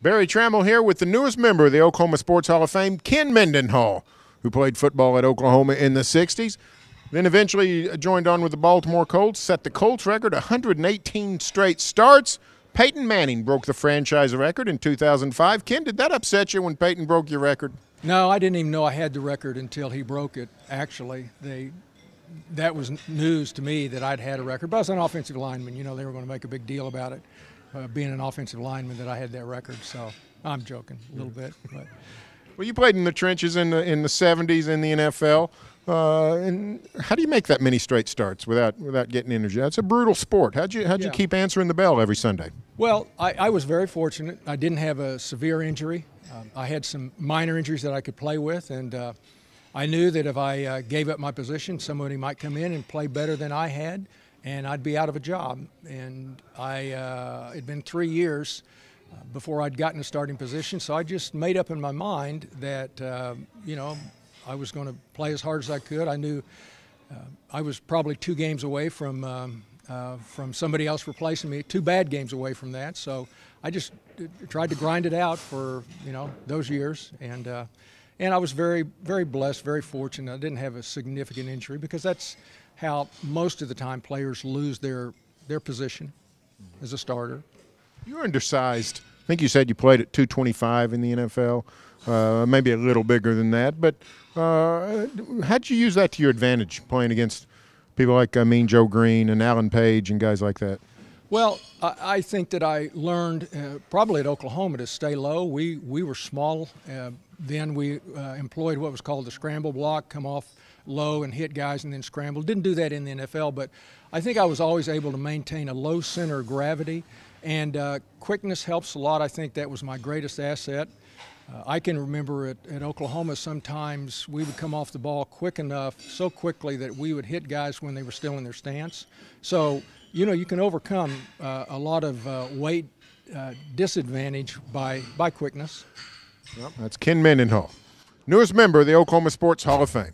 Barry Trammell here with the newest member of the Oklahoma Sports Hall of Fame, Ken Mendenhall, who played football at Oklahoma in the 60s. Then eventually joined on with the Baltimore Colts, set the Colts record, 118 straight starts. Peyton Manning broke the franchise record in 2005. Ken, did that upset you when Peyton broke your record? No, I didn't even know I had the record until he broke it, actually. That was news to me that I'd had a record. But I was an offensive lineman. You know, they were going to make a big deal about it, being an offensive lineman, that I had that record. So I'm joking a little bit. But. Well, you played in the trenches in the 70s in the NFL. And how do you make that many straight starts without getting injured? That's a brutal sport. How'd you keep answering the bell every Sunday? Well, I was very fortunate. I didn't have a severe injury. I had some minor injuries that I could play with, and I knew that if I gave up my position, somebody might come in and play better than I had, and I'd be out of a job. And it'd been 3 years before I'd gotten a starting position, so I just made up in my mind that, I was going to play as hard as I could. I knew I was probably 2 games away from somebody else replacing me, 2 bad games away from that. So I just tried to grind it out for those years, and I was very, very blessed, very fortunate. I didn't have a significant injury because that's how most of the time players lose their position as a starter. You're undersized. I think you said you played at 225 in the NFL, maybe a little bigger than that. But how'd you use that to your advantage, playing against people like Mean Joe Green and Alan Page and guys like that? Well, I think that I learned probably at Oklahoma to stay low. We were small. Then we employed what was called the scramble block, come off low and hit guys and then scramble. Didn't do that in the NFL, but I think I was always able to maintain a low center of gravity. And quickness helps a lot. I think that was my greatest asset. I can remember at Oklahoma sometimes we would come off the ball quick enough, so quickly that we would hit guys when they were still in their stance. So, you can overcome a lot of weight disadvantage by quickness. Well, that's Ken Mendenhall, newest member of the Oklahoma Sports Hall of Fame.